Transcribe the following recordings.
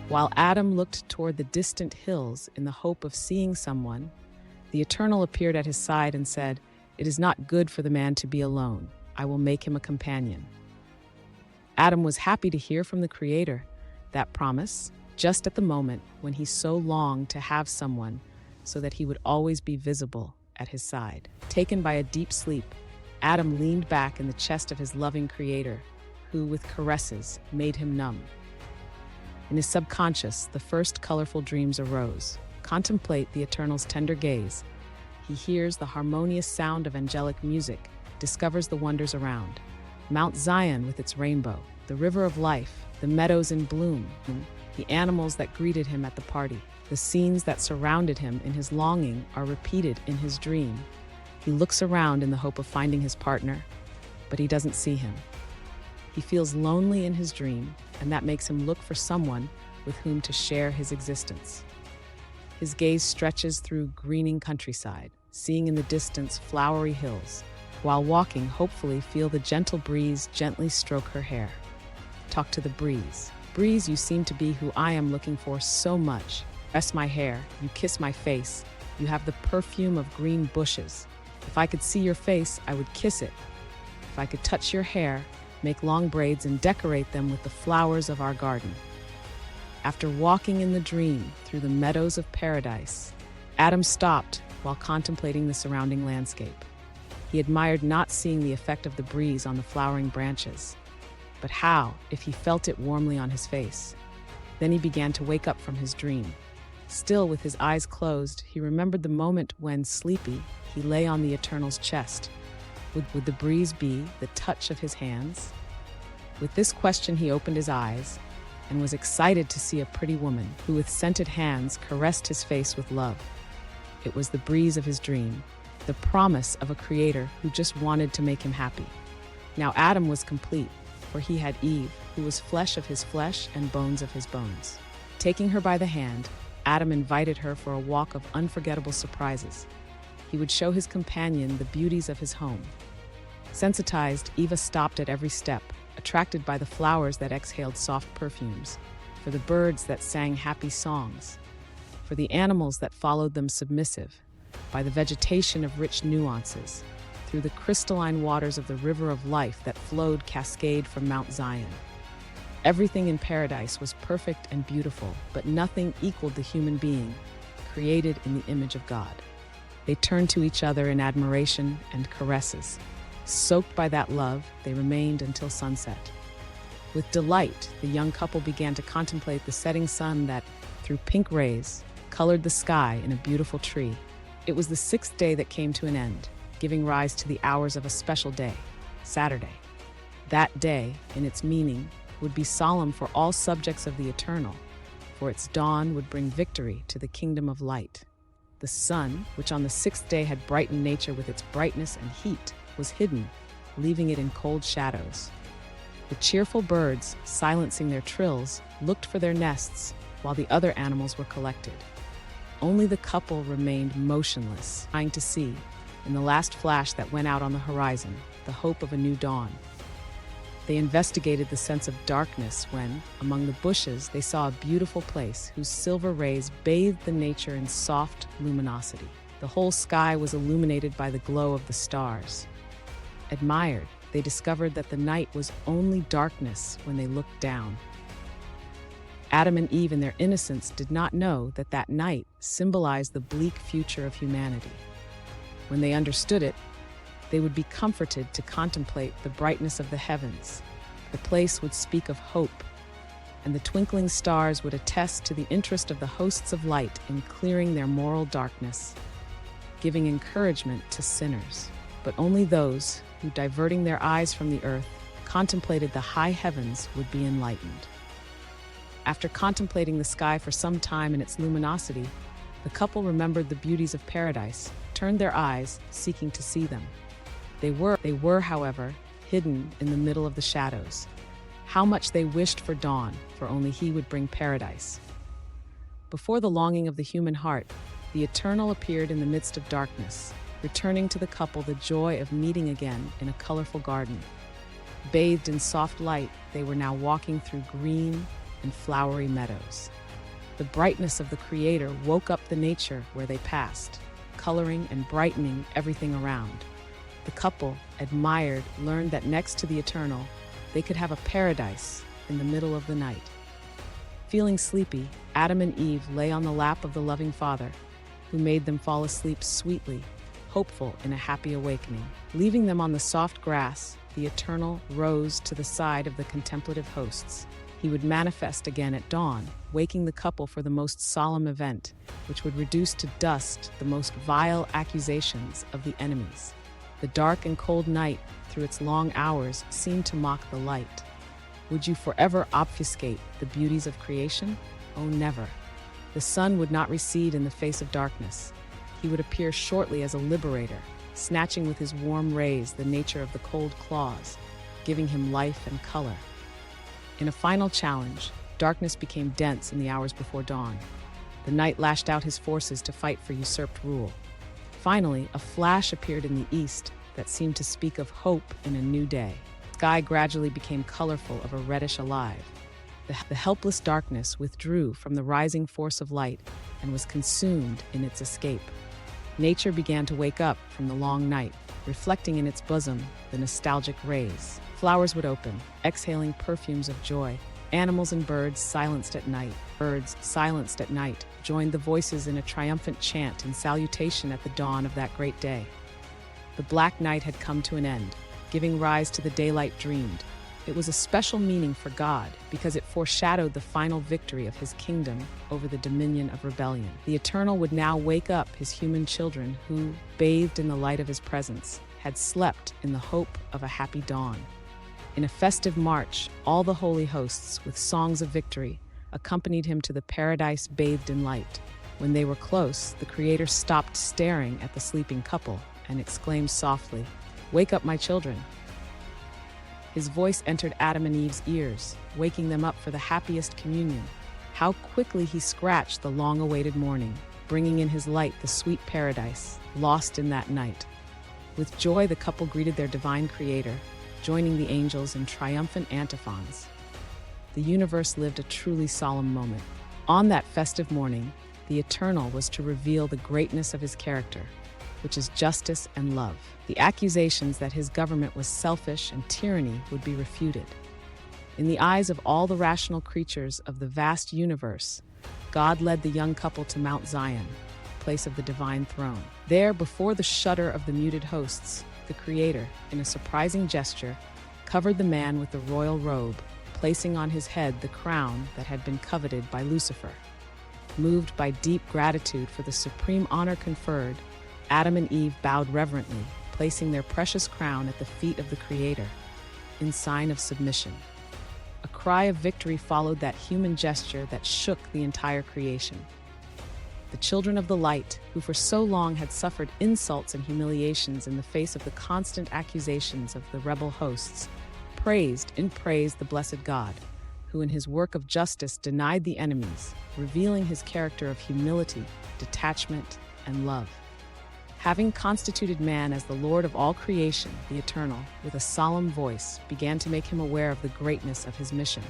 While Adam looked toward the distant hills in the hope of seeing someone, the Eternal appeared at his side and said, "It is not good for the man to be alone. I will make him a companion." Adam was happy to hear from the Creator that promise, just at the moment when he so longed to have someone so that he would always be visible at his side. Taken by a deep sleep, Adam leaned back in the chest of his loving Creator, who, with caresses, made him numb. In his subconscious, the first colorful dreams arose. Contemplate the Eternal's tender gaze. He hears the harmonious sound of angelic music, discovers the wonders around. Mount Zion with its rainbow, the river of life, the meadows in bloom, the animals that greeted him at the party. The scenes that surrounded him in his longing are repeated in his dream. He looks around in the hope of finding his partner, but he doesn't see him. He feels lonely in his dream, and that makes him look for someone with whom to share his existence. His gaze stretches through greening countryside, seeing in the distance flowery hills. While walking, hopefully feel the gentle breeze gently stroke her hair. Talk to the breeze. Breeze, you seem to be who I am looking for so much. Rest my hair, you kiss my face. You have the perfume of green bushes. If I could see your face, I would kiss it. If I could touch your hair, make long braids and decorate them with the flowers of our garden. After walking in the dream through the meadows of paradise, Adam stopped while contemplating the surrounding landscape. He admired not seeing the effect of the breeze on the flowering branches, but how if he felt it warmly on his face? Then he began to wake up from his dream. Still with his eyes closed, he remembered the moment when, sleepy, he lay on the Eternal's chest. Would the breeze be the touch of his hands? With this question, he opened his eyes and was excited to see a pretty woman who, with scented hands, caressed his face with love. It was the breeze of his dream, the promise of a Creator who just wanted to make him happy. Now Adam was complete, for he had Eve, who was flesh of his flesh and bones of his bones. Taking her by the hand, Adam invited her for a walk of unforgettable surprises. He would show his companion the beauties of his home. Sensitized, Eva stopped at every step, attracted by the flowers that exhaled soft perfumes, for the birds that sang happy songs, for the animals that followed them submissive, by the vegetation of rich nuances, through the crystalline waters of the river of life that flowed cascade from Mount Zion. Everything in paradise was perfect and beautiful, but nothing equaled the human being, created in the image of God. They turned to each other in admiration and caresses. Soaked by that love, they remained until sunset. With delight, the young couple began to contemplate the setting sun that, through pink rays, colored the sky in a beautiful tree. It was the sixth day that came to an end, giving rise to the hours of a special day, Saturday. That day, in its meaning, would be solemn for all subjects of the Eternal, for its dawn would bring victory to the kingdom of light. The sun, which on the sixth day had brightened nature with its brightness and heat, was hidden, leaving it in cold shadows. The cheerful birds, silencing their trills, looked for their nests, while the other animals were collected. Only the couple remained motionless, trying to see, in the last flash that went out on the horizon, the hope of a new dawn. They investigated the sense of darkness when, among the bushes, they saw a beautiful place whose silver rays bathed the nature in soft luminosity. The whole sky was illuminated by the glow of the stars. Admired, they discovered that the night was only darkness when they looked down. Adam and Eve, in their innocence, did not know that that night symbolized the bleak future of humanity. When they understood it, they would be comforted to contemplate the brightness of the heavens. The place would speak of hope, and the twinkling stars would attest to the interest of the hosts of light in clearing their moral darkness, giving encouragement to sinners. But only those who, diverting their eyes from the earth, contemplated the high heavens would be enlightened. After contemplating the sky for some time in its luminosity, the couple remembered the beauties of paradise, turned their eyes, seeking to see them. They were, however, hidden in the middle of the shadows. How much they wished for dawn, for only he would bring paradise. Before the longing of the human heart, the Eternal appeared in the midst of darkness, returning to the couple the joy of meeting again in a colorful garden. Bathed in soft light, they were now walking through green in flowery meadows. The brightness of the Creator woke up the nature where they passed, coloring and brightening everything around. The couple, admired, learned that next to the Eternal, they could have a paradise in the middle of the night. Feeling sleepy, Adam and Eve lay on the lap of the loving Father, who made them fall asleep sweetly, hopeful in a happy awakening. Leaving them on the soft grass, the Eternal rose to the side of the contemplative hosts. He would manifest again at dawn, waking the couple for the most solemn event, which would reduce to dust the most vile accusations of the enemies. The dark and cold night, through its long hours, seemed to mock the light. Would you forever obfuscate the beauties of creation? Oh, never. The sun would not recede in the face of darkness. He would appear shortly as a liberator, snatching with his warm rays the nature of the cold claws, giving him life and color. In a final challenge, darkness became dense in the hours before dawn. The night lashed out his forces to fight for usurped rule. Finally, a flash appeared in the east that seemed to speak of hope in a new day. The sky gradually became colorful of a reddish alive. The helpless darkness withdrew from the rising force of light and was consumed in its escape. Nature began to wake up from the long night, reflecting in its bosom the nostalgic rays. Flowers would open, exhaling perfumes of joy. Animals and birds silenced at night, joined the voices in a triumphant chant in salutation at the dawn of that great day. The black night had come to an end, giving rise to the daylight dreamed. It was a special meaning for God because it foreshadowed the final victory of his kingdom over the dominion of rebellion. The Eternal would now wake up his human children who, bathed in the light of his presence, had slept in the hope of a happy dawn. In a festive march, all the holy hosts, with songs of victory, accompanied him to the paradise bathed in light. When they were close, the Creator stopped staring at the sleeping couple and exclaimed softly, "Wake up, my children." His voice entered Adam and Eve's ears, waking them up for the happiest communion. How quickly he scratched the long-awaited morning, bringing in his light the sweet paradise, lost in that night. With joy, the couple greeted their divine Creator, joining the angels in triumphant antiphons. The universe lived a truly solemn moment. On that festive morning, the Eternal was to reveal the greatness of his character, which is justice and love. The accusations that his government was selfish and tyranny would be refuted. In the eyes of all the rational creatures of the vast universe, God led the young couple to Mount Zion, place of the divine throne. There, before the shudder of the muted hosts, the Creator, in a surprising gesture, covered the man with the royal robe, placing on his head the crown that had been coveted by Lucifer. Moved by deep gratitude for the supreme honor conferred, Adam and Eve bowed reverently, placing their precious crown at the feet of the Creator, in sign of submission. A cry of victory followed that human gesture that shook the entire creation. The children of the light, who for so long had suffered insults and humiliations in the face of the constant accusations of the rebel hosts, praised the blessed God, who in his work of justice denied the enemies, revealing his character of humility, detachment, and love. Having constituted man as the Lord of all creation, the Eternal, with a solemn voice, began to make him aware of the greatness of his mission.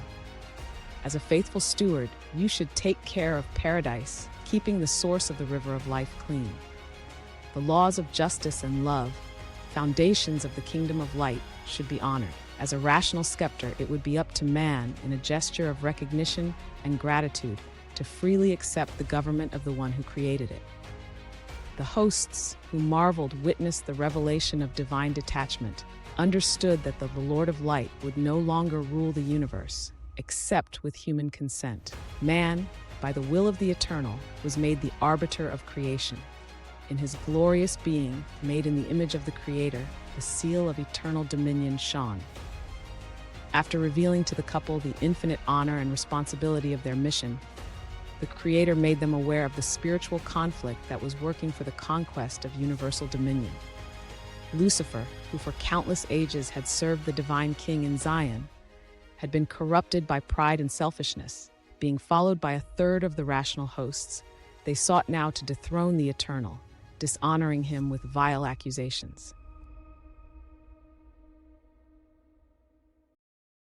As a faithful steward, you should take care of paradise, keeping the source of the river of life clean. The laws of justice and love, foundations of the kingdom of light, should be honored. As a rational scepter, it would be up to man, in a gesture of recognition and gratitude, to freely accept the government of the one who created it. The hosts, who marveled, witnessed the revelation of divine detachment, understood that the Lord of Light would no longer rule the universe, except with human consent. Man, by the will of the Eternal, was made the arbiter of creation. In his glorious being, made in the image of the Creator, the seal of eternal dominion shone. After revealing to the couple the infinite honor and responsibility of their mission, the Creator made them aware of the spiritual conflict that was working for the conquest of universal dominion. Lucifer, who for countless ages had served the divine king in Zion, had been corrupted by pride and selfishness. Being followed by a third of the rational hosts, they sought now to dethrone the Eternal, dishonoring him with vile accusations.